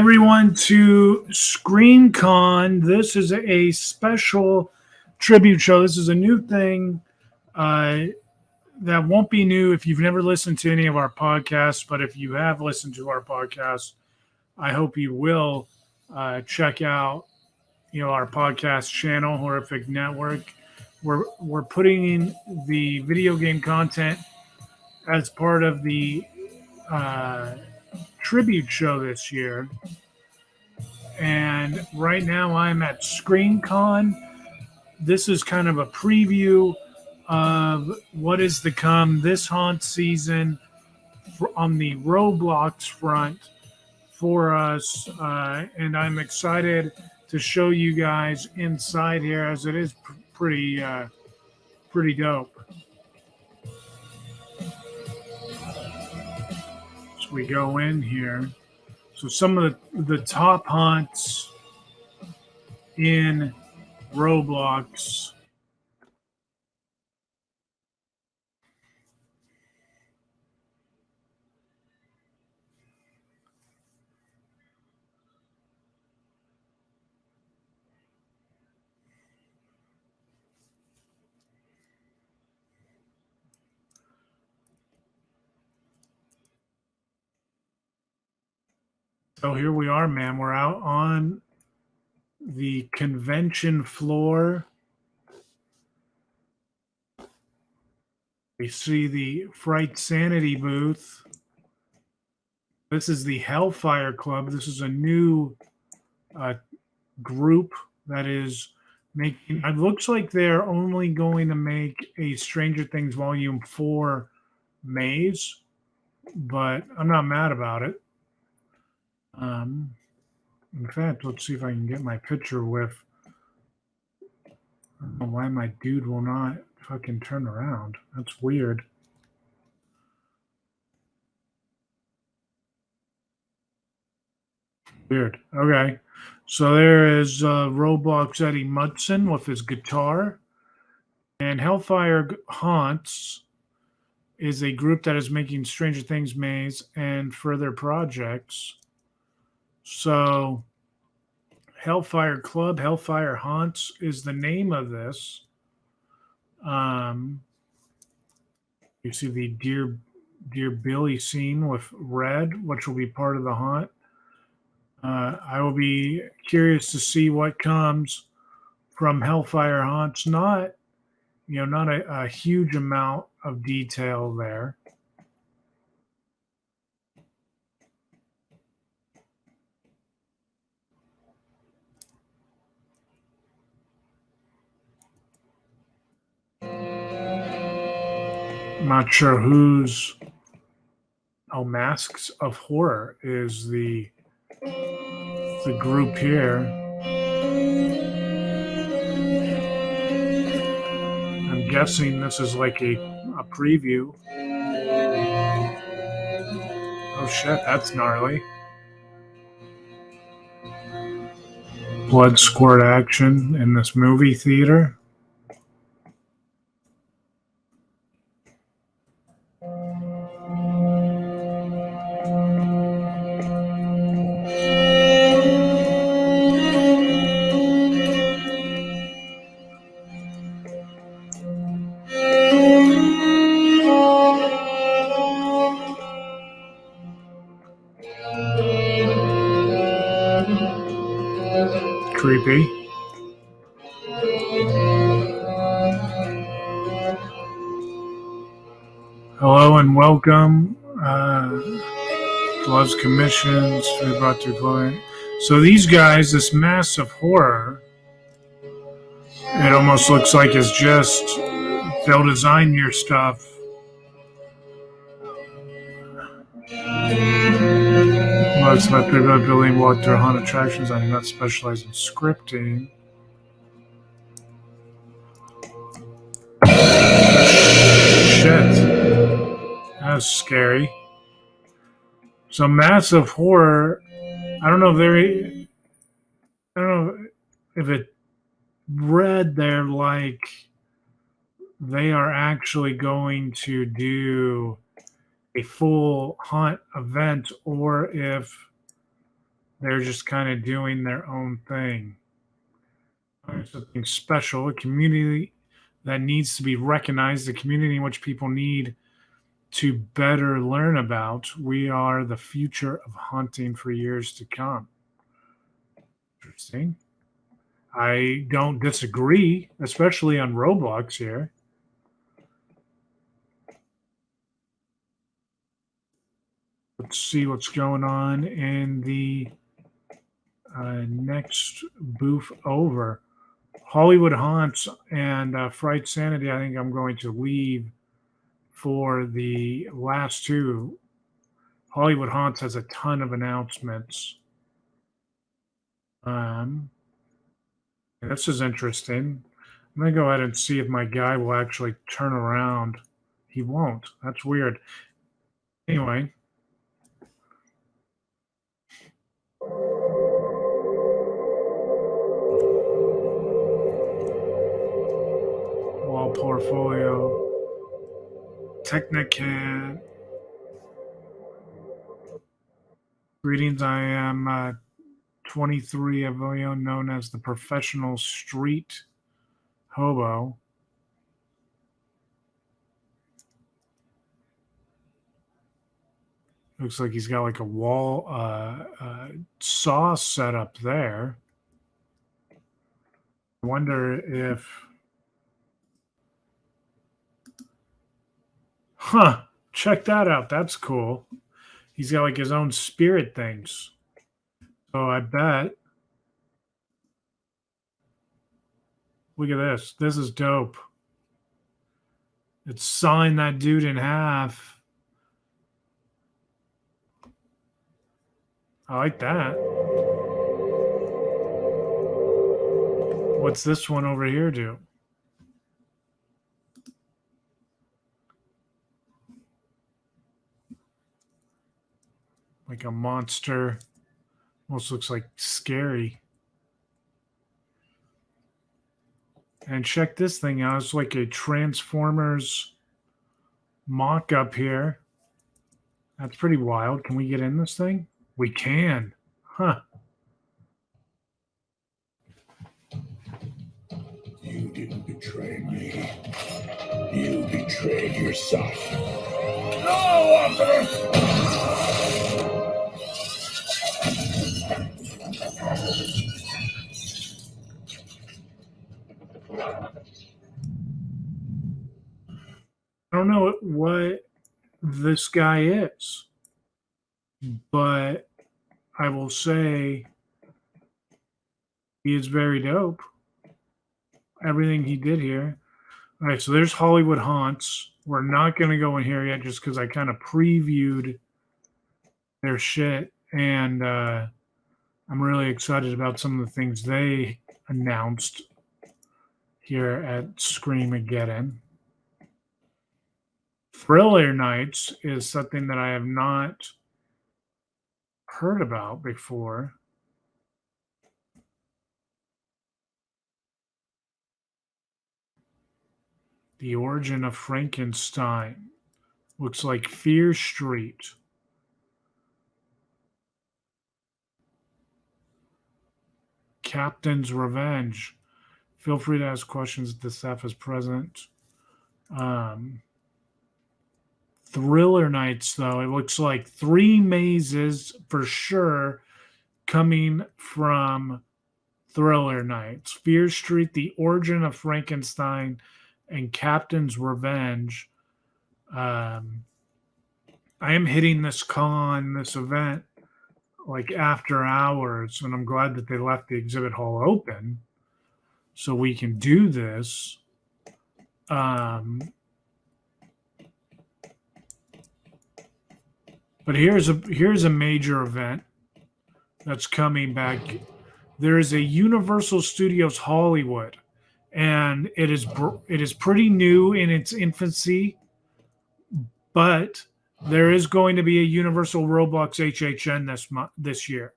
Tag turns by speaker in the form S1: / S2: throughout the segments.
S1: everyone to Scream Con. This is a special tribute show. This is a new thing that won't be new if you've never listened to any of our podcasts. But if you have listened to our podcast, I hope you will check out, our podcast channel, Horrific Network. We're putting in the video game content as part of the tribute show this year. And right now I'm at Scream Con. This is kind of a preview of what is to come this haunt season on the Roblox front for us. And I'm excited to show you guys inside here, as it is pretty dope. So we go in here. So some of the top haunts in Roblox. So here we are, man. We're out on the convention floor. We see the Fright Sanity booth. This is the Hellfire Club. This is a new group that is making. It looks like they're only going to make a Stranger Things Volume 4 maze, but I'm not mad about it. In fact, let's see if I can get my picture with. I don't know why my dude will not fucking turn around. That's weird. Weird. Okay. So there is Roblox Eddie Mudson with his guitar. And Hellfire Haunts is a group that is making Stranger Things maze and further projects. So Hellfire Club, Hellfire Haunts is the name of this. You see the Dear Billy scene with Red, which will be part of the haunt. I will be curious to see what comes from Hellfire Haunts. Not a huge amount of detail there. I'm not sure who's. Oh, Masks of Horror is the group here. I'm guessing this is like a preview. Oh shit, that's gnarly. Blood squirt action in this movie theater. Creepy. Hello and welcome. Loves commissions. We brought to client. So these guys, this Mass of Horror, it almost looks like it's just they'll design your stuff. Well, it's about building walkthrough haunt attractions. I do not specialize in scripting. Shit. That was scary. So Massive Horror, I don't know if it read there like they are actually going to do a full haunt event, or if They're just kind of doing their own thing. Something special, a community that needs to be recognized, a community in which people need to better learn about. We are the future of hunting for years to come. Interesting. I don't disagree, especially on Roblox here. Let's see what's going on in the next booth over. Hollywood Haunts and Fright Sanity, I think I'm going to leave for the last two. Hollywood Haunts has a ton of announcements. This is interesting. I'm going to go ahead and see if my guy will actually turn around. He won't. That's weird. Anyway. Wall portfolio. Technicat. Greetings, I am 23 Evoyo, known as the professional street hobo. Looks like he's got like a wall saw set up there. I wonder if... Huh, check that out. That's cool. He's got like his own spirit things. So I bet... Look at this. This is dope. It's sawing that dude in half. I like that. What's this one over here do? Like a monster. Almost looks like scary. And check this thing out. It's like a Transformers mock-up here. That's pretty wild. Can we get in this thing? We can. Huh.
S2: You didn't betray me. You betrayed yourself. No, Optimus!
S1: I don't know what this guy is, but I will say he is very dope. Everything he did here. All right, so there's Hollywood Haunts. We're not going to go in here yet just because I kind of previewed their shit, and I'm really excited about some of the things they announced here at Screamageddon. Thriller Nights is something that I have not heard about before. The Origin of Frankenstein. Looks like Fear Street. Captain's Revenge. Feel free to ask questions if the staff is present. Thriller Nights, though, it looks like 3 mazes for sure coming from Thriller Nights. Fear Street, The Origin of Frankenstein, and Captain's Revenge. I am hitting this event, like after hours, and I'm glad that they left the exhibit hall open so we can do this. But here's a major event that's coming back. There is a Universal Studios Hollywood, and it is pretty new in its infancy, but there is going to be a Universal Roblox HHN this year.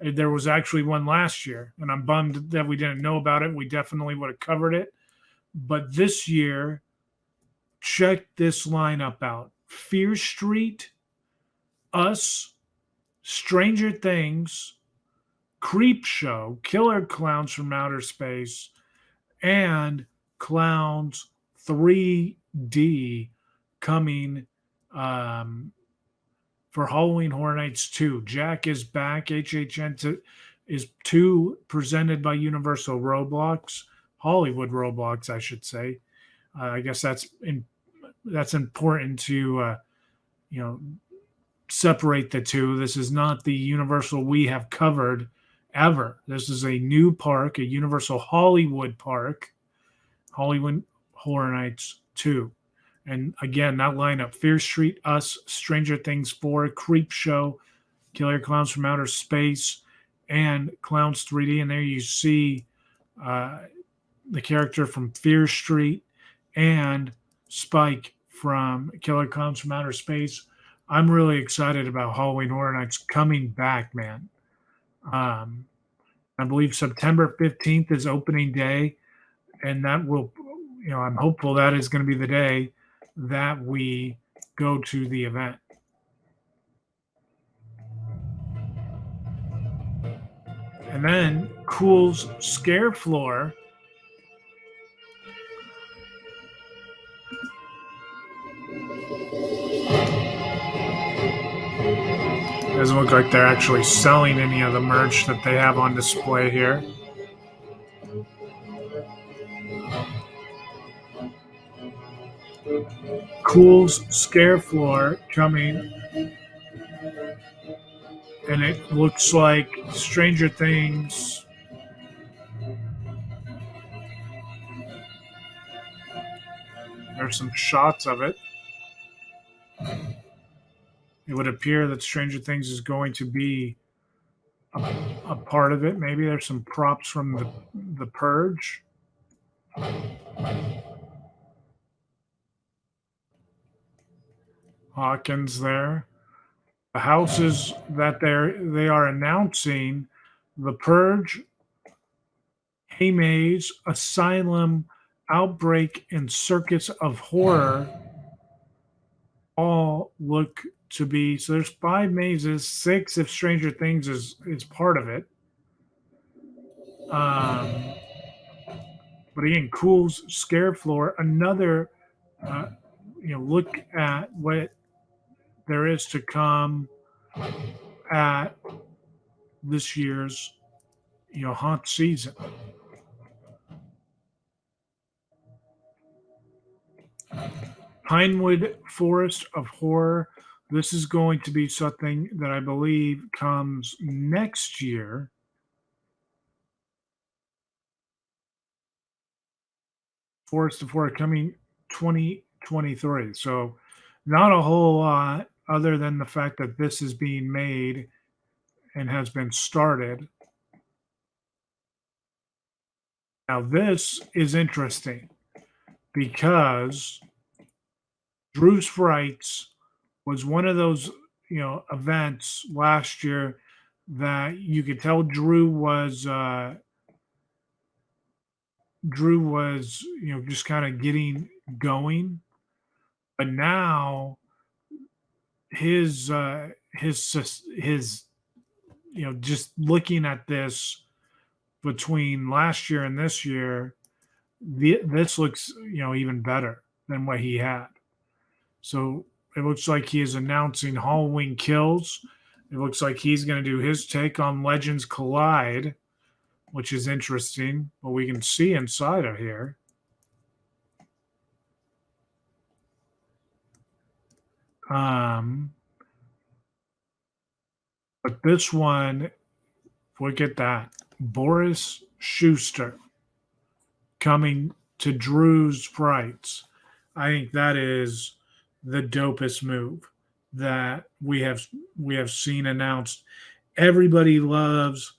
S1: There was actually one last year, and I'm bummed that we didn't know about it. We definitely would have covered it. But this year, check this lineup out. Fear Street, Us, Stranger Things, Creep Show, Killer Clowns from Outer Space, and Clowns 3D coming for Halloween Horror Nights 2. Jack is back. HHN is 2 presented by Universal Roblox, Hollywood Roblox, I should say. I guess that's important to separate the two. This is not the Universal we have covered ever. This is a new park, a Universal Hollywood park, Hollywood Horror Nights 2. And again, that lineup: Fear Street, Us, Stranger Things 4, Creep Show, Killer Clowns from Outer Space, and Clowns 3D. And there you see the character from Fear Street and Spike from Killer Clowns from Outer Space. I'm really excited about Halloween Horror Nights coming back, man. I believe September 15th is opening day, and that will, I'm hopeful that is going to be the day that we go to the event. And then Cool's Scare Floor doesn't look like they're actually selling any of the merch that they have on display here. Cool's Scare Floor coming, and it looks like Stranger Things. There's some shots of it. It would appear that Stranger Things is going to be a part of it. Maybe there's some props from the Purge. Hawkins there. The houses that they are announcing: The Purge, Haymaze, Asylum, Outbreak, and Circus of Horror all look to be. So there's 5 mazes, 6 if Stranger Things is part of it. But again, Cool's Scare Floor, another look at what there is to come at this year's haunt season. Pinewood Forest of Horror. This is going to be something that I believe comes next year. Forest of Horror coming 2023. So not a whole lot other than the fact that this is being made and has been started. Now this is interesting because Drew's Frights was one of those events last year that you could tell Drew was just kind of getting going, but now his just looking at this between last year and this year, this looks even better than what he had. So it looks like he is announcing Halloween Kills. It looks like he's going to do his take on Legends Collide, which is interesting. What we can see inside of here. But this one, look at that. Boris Schuster coming to Drew's Frights. I think that is the dopest move that we have seen announced. Everybody loves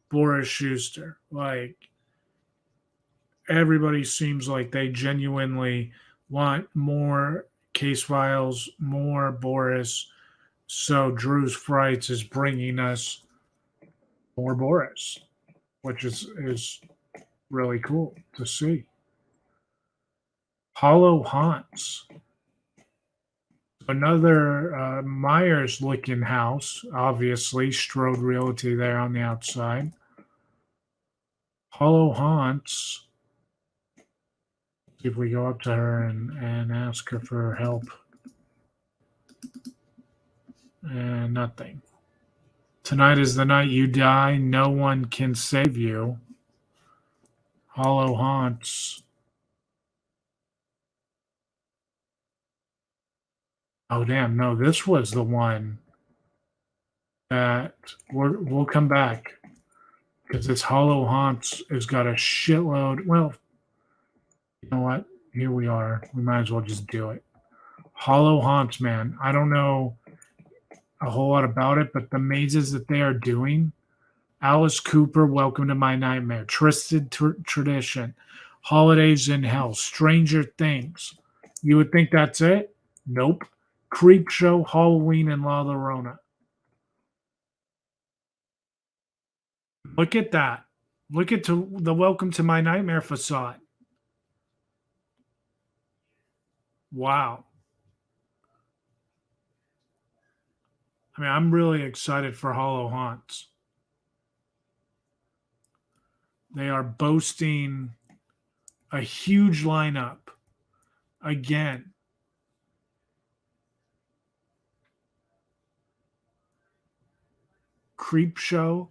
S1: Boris Schuster. Like, everybody seems like they genuinely want more case files, more Boris. So Drew's Frights is bringing us more Boris, which is really cool to see. Hollow Haunts. Another Myers looking house, obviously. Strode Realty there on the outside. Hollow Haunts. See if we go up to her and ask her for help. And nothing. Tonight is the night you die. No one can save you. Hollow Haunts. Oh, damn. No, this was the one that we'll come back because this Hollow Haunts has got a shitload. Well, you know what? Here we are. We might as well just do it. Hollow Haunts, man. I don't know a whole lot about it, but the mazes that they are doing. Alice Cooper, Welcome to My Nightmare. Twisted Tradition. Holidays in Hell. Stranger Things. You would think that's it? Nope. Creep Show, Halloween, and La Llorona. Look at that. Look at the Welcome to My Nightmare facade. Wow. I mean, I'm really excited for Hollow Haunts. They are boasting a huge lineup again. Creep Show,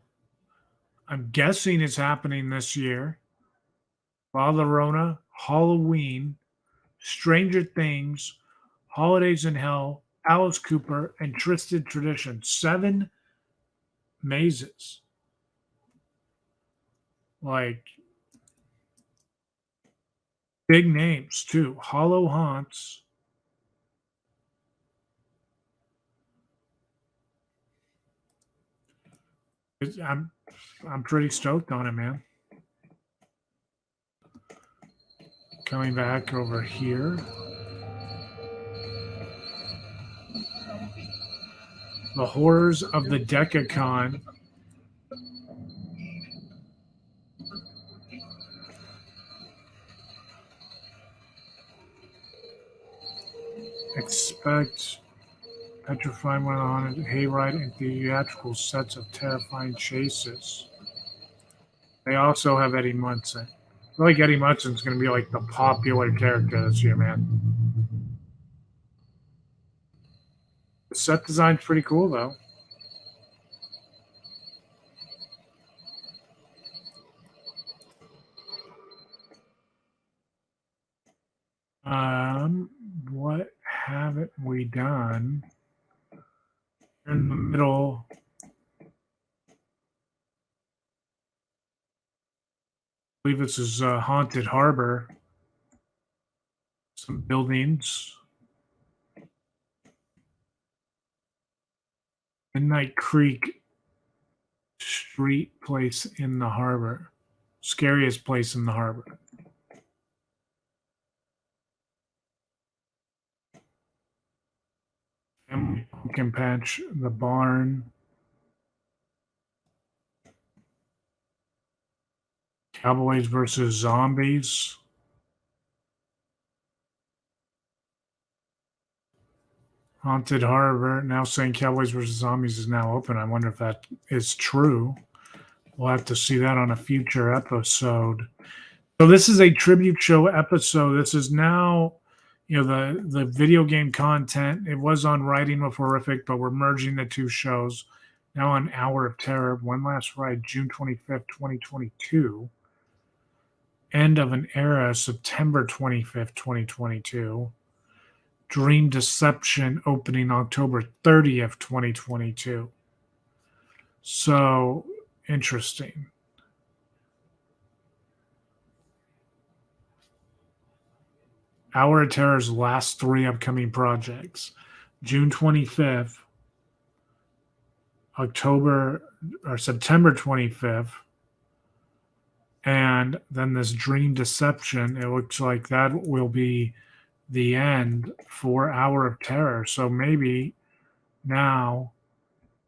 S1: I'm guessing is happening this year. La Llorona, Halloween, Stranger Things, Holidays in Hell, Alice Cooper, and Twisted Tradition. 7 mazes. Like, big names too. Hollow Haunts. I'm pretty stoked on it, man. Coming back over here. The Horrors of the Decacon. Expect petrifying one on it, hayride, and theatrical sets of terrifying chases. They also have Eddie Munson. I feel like Eddie Munson's going to be like the popular character this year, man. The set design's pretty cool, though. What haven't we done? In the middle. I believe this is Haunted Harbor. Some buildings. Midnight Creek Street place in the harbor. Scariest place in the harbor. Family Pumpkin Patch, the barn. Cowboys versus Zombies. Haunted Harbor, now saying Cowboys versus Zombies is now open. I wonder if that is true. We'll have to see that on a future episode. So this is a tribute show episode. This is now, the video game content. It was on Writing with Horrific, but we're merging the two shows. Now on Hour of Terror, One Last Ride, June 25th, 2022. End of an Era, September 25th, 2022. Dream Deception opening October 30th, 2022. So interesting. Hour of Terror's last 3 upcoming projects. June 25th, September 25th, and then this Dream Deception. It looks like that will be the end for Hour of Terror. So maybe now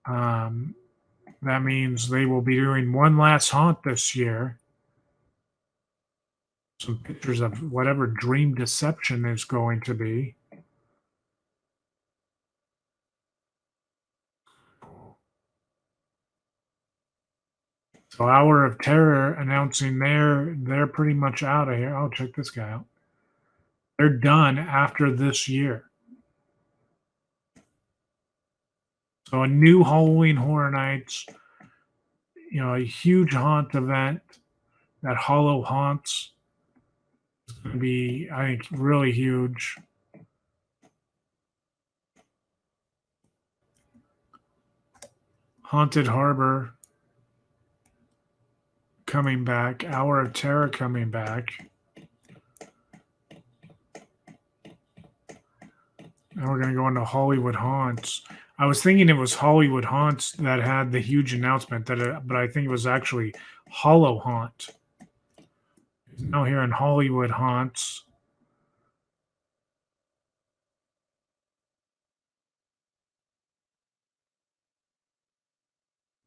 S1: that means they will be doing one last haunt this year. Some pictures of whatever Dream Deception is going to be. So Hour of Terror announcing they're pretty much out of here. Oh, check this guy out. They're done after this year. So a new Halloween Horror Nights, a huge haunt event that Hollow Haunts is going to be, I think, really huge. Haunted Harbor coming back. Hour of Terror coming back. Now we're going to go into Hollywood Haunts. I was thinking it was Hollywood Haunts that had the huge announcement, but I think it was actually Hollow Haunt. Now here in Hollywood Haunts.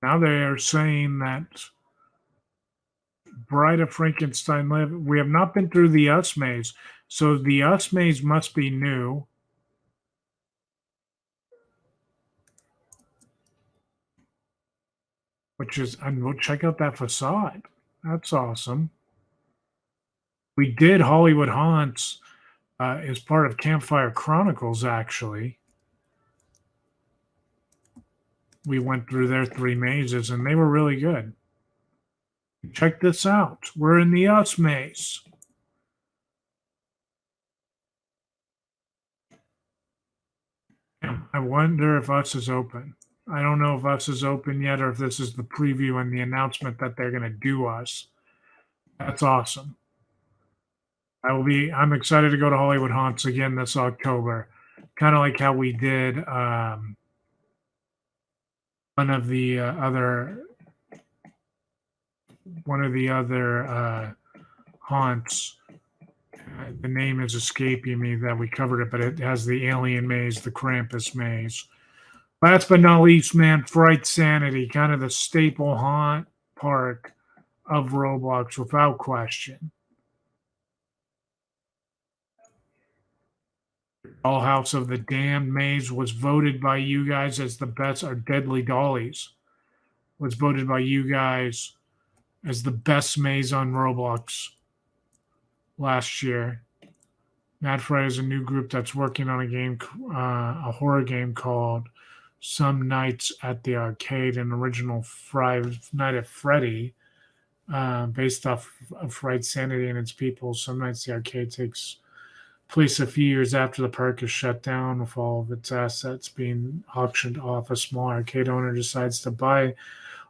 S1: Now they are saying that Bride of Frankenstein Live. We have not been through the Us maze, so the Us maze must be new. And we'll check out that facade. That's awesome. We did Hollywood Haunts as part of Campfire Chronicles, actually. We went through their 3 mazes, and they were really good. Check this out. We're in the Us maze. I wonder if Us is open. I don't know if Us is open yet or if this is the preview and the announcement that they're going to do Us. That's awesome. I'm excited to go to Hollywood Haunts again this October. Kind of like how we did one of the other haunts. The name is escaping me that we covered it, but it has the alien maze, the Krampus maze. Last but not least, man, Fright Sanity, kind of the staple haunt park of Roblox without question. Dollhouse of the Damned maze was voted by you guys as the best, or Deadly Dollies was voted by you guys as the best maze on Roblox last year. Mad Friday is a new group that's working on a horror game called Some Nights at the Arcade, an original Night at Freddy, based off of Fright Sanity and its people. Some Nights at the Arcade takes place a few years after the park is shut down, with all of its assets being auctioned off. A small arcade owner decides to buy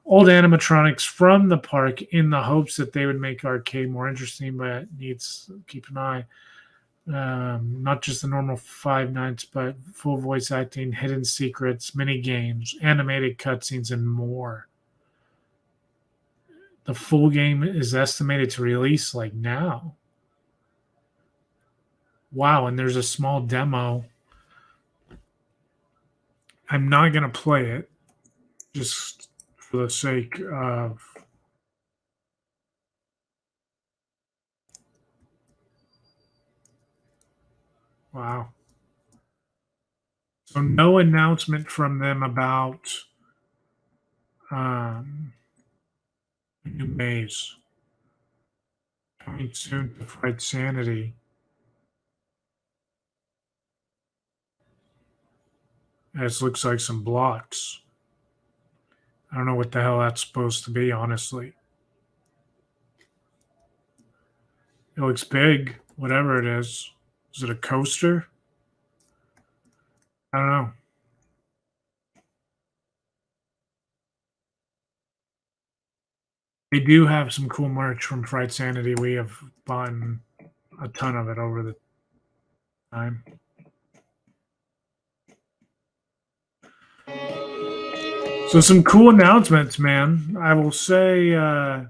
S1: old animatronics from the park in the hopes that they would make arcade more interesting, but needs to keep an eye. Not just the normal 5 nights, but full voice acting, hidden secrets, mini games, animated cutscenes, and more. The full game is estimated to release like now. Wow, and there's a small demo. I'm not going to play it just for the sake of... Wow. So no announcement from them about new maze. Coming soon to Fright Sanity. This looks like some blocks. I don't know what the hell that's supposed to be, honestly. It looks big, whatever it is. Is it a coaster? I don't know. They do have some cool merch from Fright Sanity. We have bought a ton of it over the time. So some cool announcements, man. I will say, I'm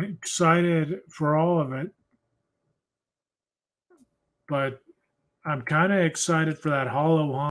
S1: excited for all of it, but I'm kind of excited for that Hollow Haunt.